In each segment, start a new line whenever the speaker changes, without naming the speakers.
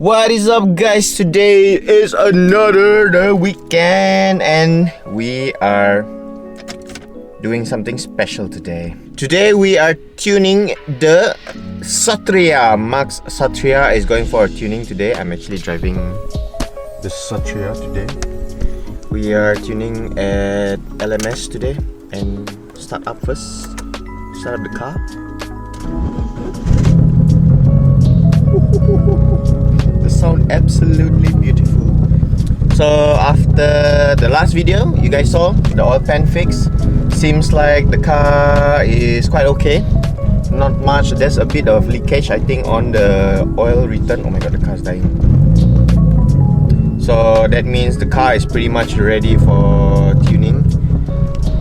What is up, guys? Today is another weekend and we are doing something special today. Today we are tuning the Satria. Max Satria is going for a tuning today. I'm actually driving the Satria today. We are tuning at LMS today and start up first. Start up the car. The sound absolutely beautiful. So after the last video you guys saw the oil pan fix, seems like the car is quite okay. Not much. There's a bit of leakage I think on the oil return. Oh my god, the car is dying. So that means the car is pretty much ready for tuning.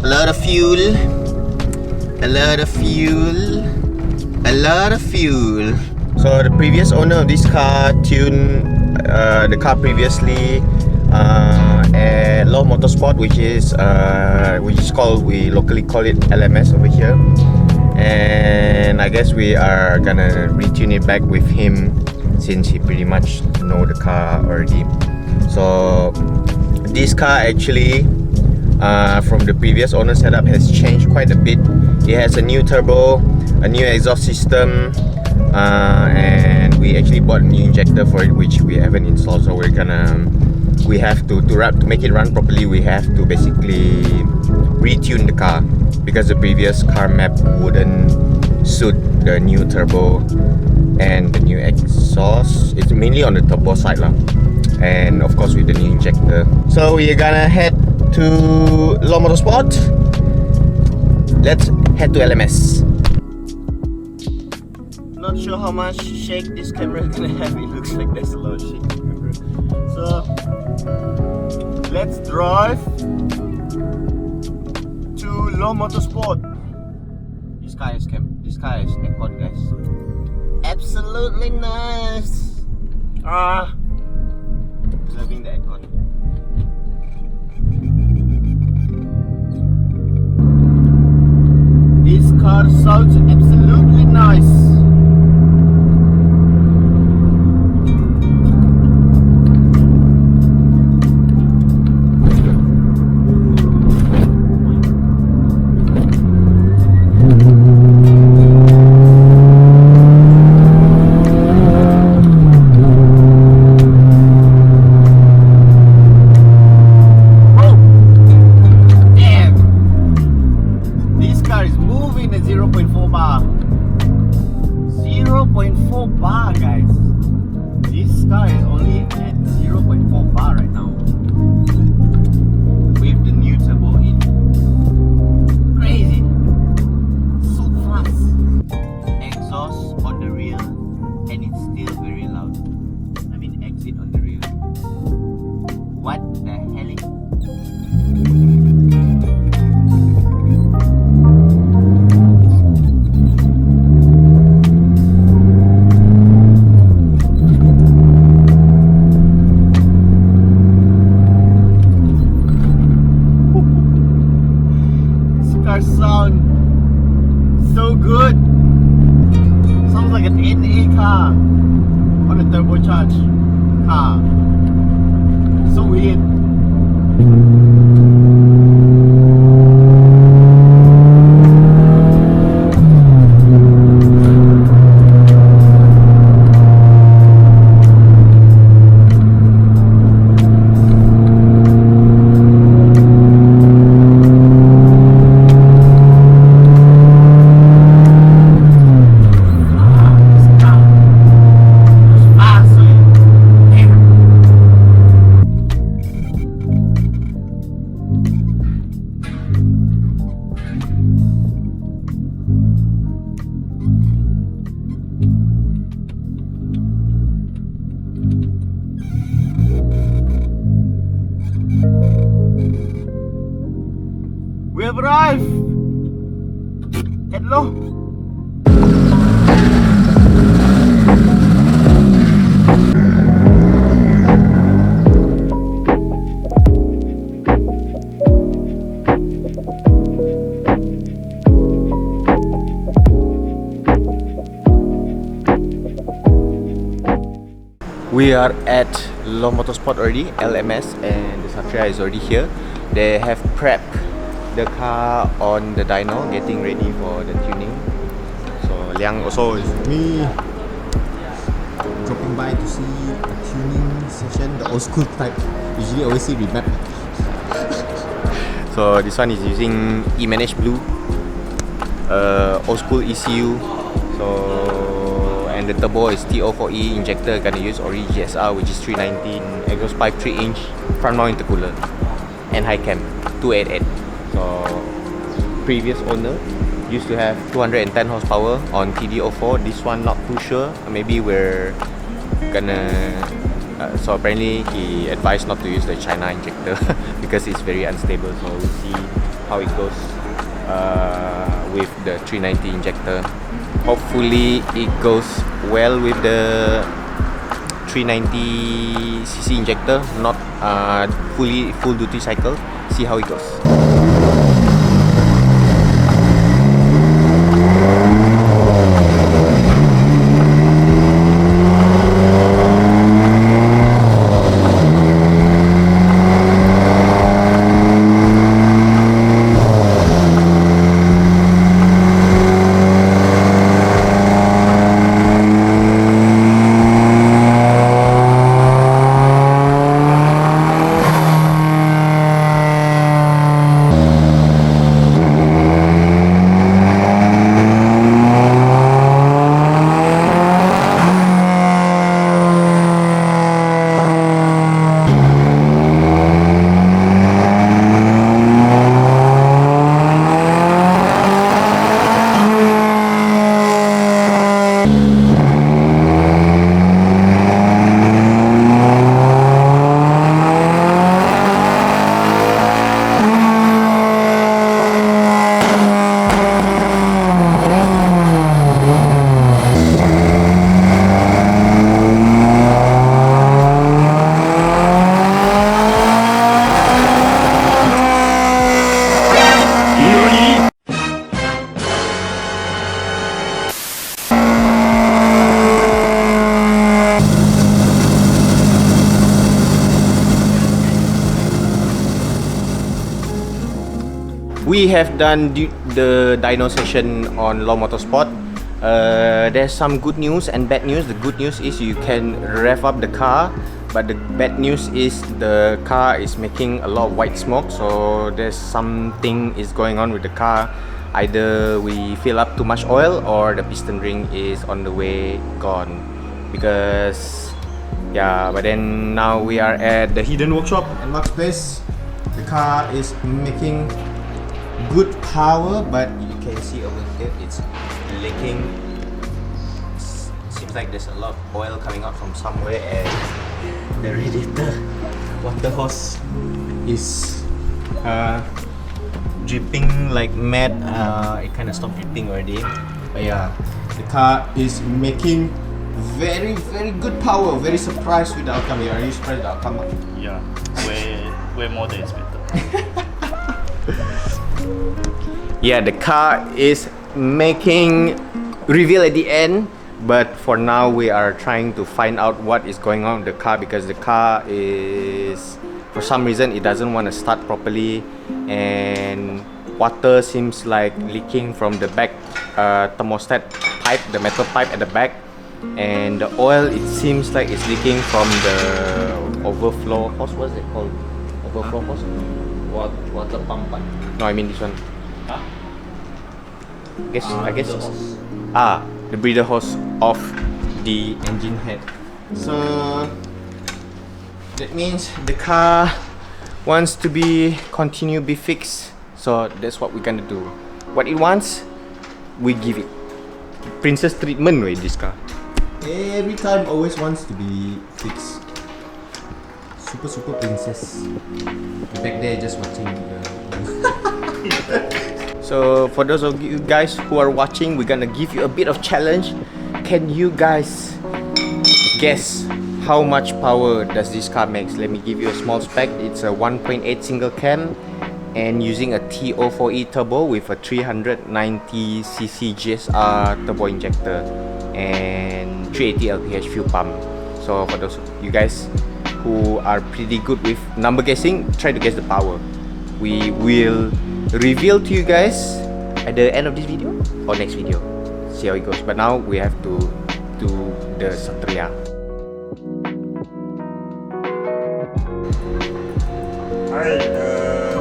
A lot of fuel. A lot of fuel. A lot of fuel. So the previous owner of this car tuned the car previously at Low Motorsport, which is called, we locally call it LMS over here. And I guess we are gonna retune it back with him since he pretty much know the car already. So this car actually from the previous owner setup has changed quite a bit. It has a new turbo, a new exhaust system, and we actually bought a new injector for it, which we haven't installed. So we have to make it run properly. We have to basically retune the car because the previous car map wouldn't suit the new turbo and the new exhaust. It's mainly on the turbo side lah, and of course with the new injector. So we are gonna head to Low Motorsport. Let's head to LMS. Not sure how much shake this camera is gonna have. It looks like there's a lot of shake in the camera. So let's drive to Low Motorsport. This car is aircon, guys. Absolutely nice. Observing the aircon. This car sounds absolutely nice. Sound so good. Sounds like an NA car on a turbocharged car. So weird. We have arrived at Low.
We
We are at Low Motorsport already, LMS, and the Satria is already here. They have prepped the car on the dyno, getting ready for the tuning. So Liang also is with me, dropping by to see a tuning session, the old school type. Usually always see remap. So this one is using E-Manage Blue, old school ECU. So and the turbo is TO4E injector, gonna use Ori GSR, which is 319, exhaust pipe 3-inch, front mount intercooler, and high cam 288. So previous owner used to have 210 horsepower on TD04. This one not too sure. Maybe we're gonna. So apparently he advised not to use the China injector because it's very unstable. So we'll see how it goes with the 390 injector. Hopefully it goes well with the 390cc injector, not full duty cycle. See how it goes. We have done the dyno session on Low Motorsport. There's some good news and bad news. The good news is you can rev up the car, but the bad news is the car is making a lot of white smoke. So there's something is going on with the car. Either we fill up too much oil or the piston ring is on the way gone. Because yeah, but then now we are at the hidden workshop at Max Place. The car is making good power, but you can see over here it's leaking. Seems like there's a lot of oil coming out from somewhere, and the radiator water hose is dripping like mad. It kind of stopped dripping already, but yeah, the car is making very good power. Very surprised with the outcome. Are you surprised with the outcome?
Yeah, way more than expected.
Yeah, the car is making reveal at the end, but for now we are trying to find out what is going on with the car, because the car is, for some reason, it doesn't want to start properly, and water seems like leaking from the back thermostat pipe, the metal pipe at the back, and the oil, it seems like it's leaking from the overflow hose. What's it called? Overflow hose? Water pump. No, I mean this one. I guess it's the breather hose of the engine head. So that means the car wants to be fixed. So that's what we're gonna do. What it wants, we give it. Princess treatment with this car. Every time always wants to be fixed. Super princess. Back there just watching So for those of you guys who are watching, we're gonna give you a bit of challenge. Can you guys guess how much power does this car makes? Let me give you a small spec. It's a 1.8 single cam and using a TO4E turbo with a 390cc GSR turbo injector and 380 lph fuel pump. So for those of you guys who are pretty good with number guessing, try to guess the power. We will reveal to you guys at the end of this video or next video. See how it goes. But now we have to do the Satria.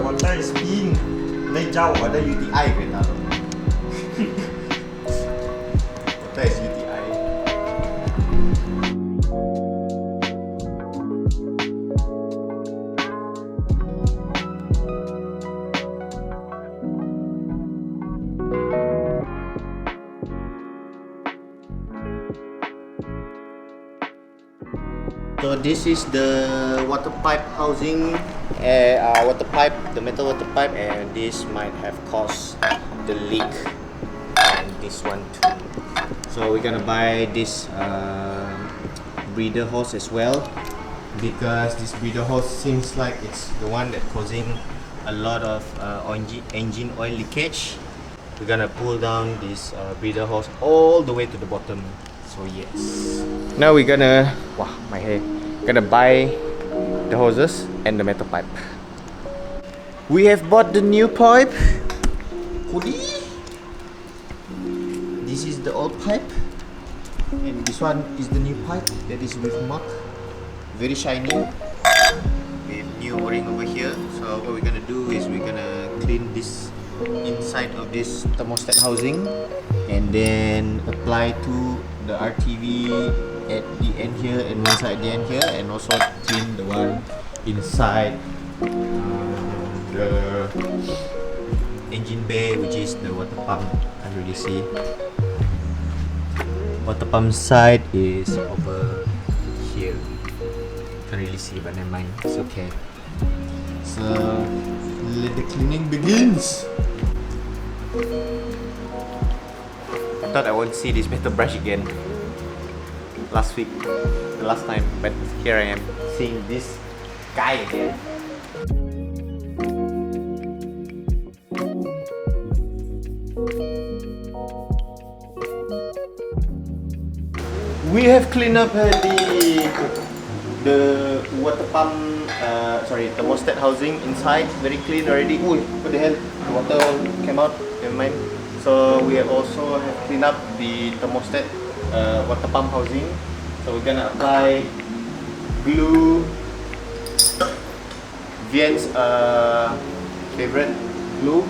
Water is being lấy dâu ở đây UTI Việt Nam. Water is UTI.
So this is the water pipe housing, the metal water pipe, and this might have caused the leak, and this one too. So we're gonna buy this breather hose as well, because this breather hose seems like it's the one that causing a lot of engine oil leakage. We're gonna pull down this breather hose all the way to the bottom. So yes. Now we're gonna, wow, my hair. Gonna buy the hoses and the metal pipe. We have bought the new pipe. This is the old pipe, and this one is the new pipe that is with mark, very shiny, with new o-ring over here. So what we're gonna do is we're gonna clean this inside of this thermostat housing, and then apply to the RTV at the end here and one side at the end here, and also clean the one inside the engine bay, which is the water pump. Can't really see. Water pump side is over here. Can't really see, but never mind. It's okay. So let the cleaning begins. I thought I won't see this metal brush again last week, the last time, but here I am seeing this guy again. We have cleaned up the water pump, thermostat housing inside, very clean already. Ooh, what the hell? The water came out. Never mind. So we also have cleaned up the thermostat water pump housing. So we're gonna apply glue, Vien's favorite glue,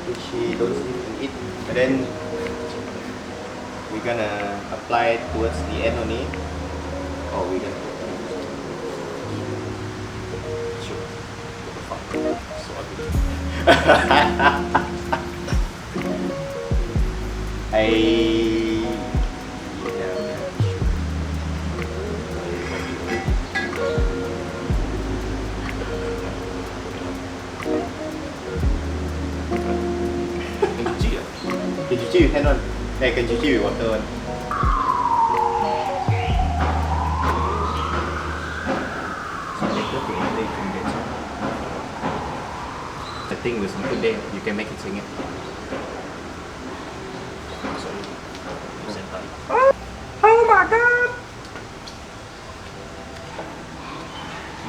which he don't seem to eat. And then we're gonna apply it towards the end only. Oh, we're gonna put sure. What the fuck? So ugly. Can you chew with hand on? Yeah, can you chew with water on? The thing was good there, you can make it sing it. Oh my god!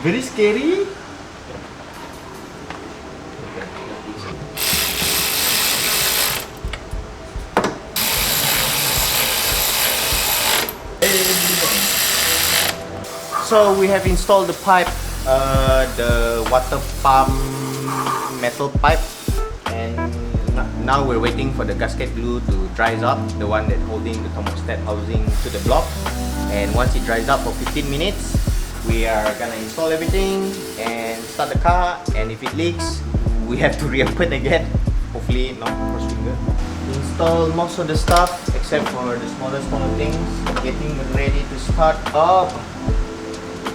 Very scary. So we have installed the pipe, the water pump metal pipe, and now we're waiting for the gasket glue to dries up, the one that holding the thermostat housing to the block. And once it dries up for 15 minutes, we are gonna install everything and start the car. And if it leaks, we have to reopen again. Hopefully not, cross finger. Install most of the stuff except for the smaller things. Getting ready to start up.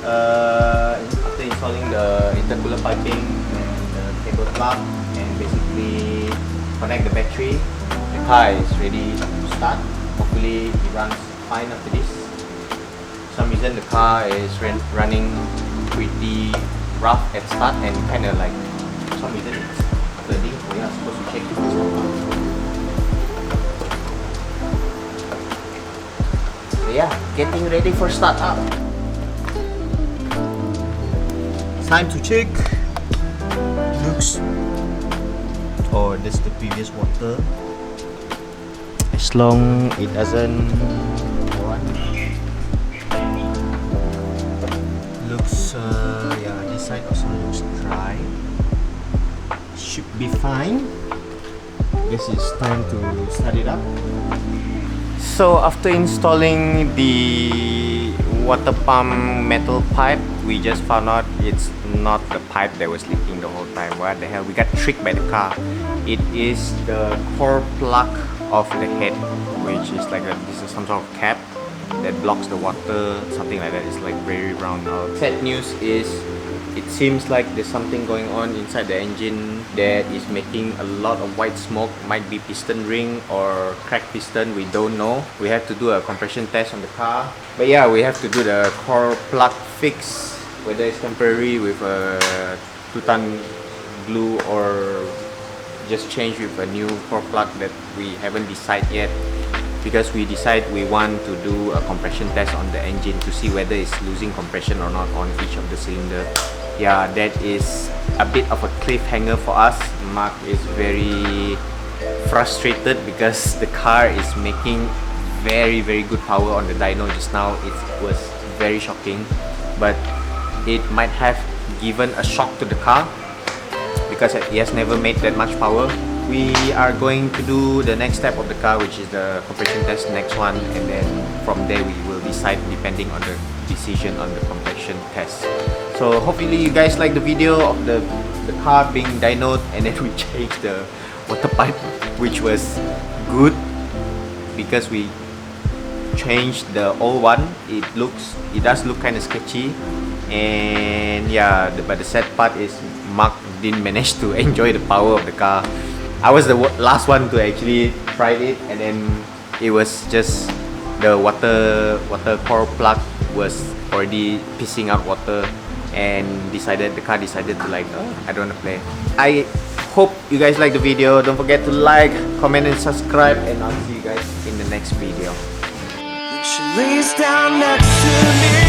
After installing the intercooler piping and the cable plug, and basically connect the battery, the car is ready to start. Hopefully it runs fine after this. For some reason the car is running pretty rough at start, and kind of like, for some reason it's flooding. We are supposed to check it as well. So yeah, getting ready for start up. time to check. Looks. Oh, that's the previous water. As long it doesn't. Looks. Yeah, this side also looks dry. Should be fine. Guess it's time to start it up. So after installing the water pump metal pipe, we just found out it's not the pipe that was leaking the whole time. What the hell? We got tricked by the car. It is the core plug of the head, which is like this is some sort of cap that blocks the water, something like that. It's like very round. Sad news is it seems like there's something going on inside the engine that is making a lot of white smoke. Might be piston ring or cracked piston, we don't know. We have to do a compression test on the car. But yeah, we have to do the core plug fix, whether it's temporary with a 2-ton glue or just change with a new core plug that we haven't decided yet. Because we decide we want to do a compression test on the engine to see whether it's losing compression or not on each of the cylinder. Yeah, that is a bit of a cliffhanger for us. Mark is very frustrated because the car is making very good power on the dyno just now. It was very shocking, but it might have given a shock to the car because it has never made that much power. We are going to do the next step of the car, which is the compression test, next one, and then from there we will decide depending on the decision on the compression test. So hopefully you guys like the video of the car being dynoed, and then we changed the water pipe, which was good because we changed the old one. It does look kind of sketchy, and yeah, but the sad part is Mark didn't manage to enjoy the power of the car. I was the last one to actually try it, and then it was just the water core plug was already pissing out water, and the car decided to like, oh, I don't want to play. I hope you guys like the video. Don't forget to like, comment and subscribe, and I'll see you guys in the next video.
She lays down next to me.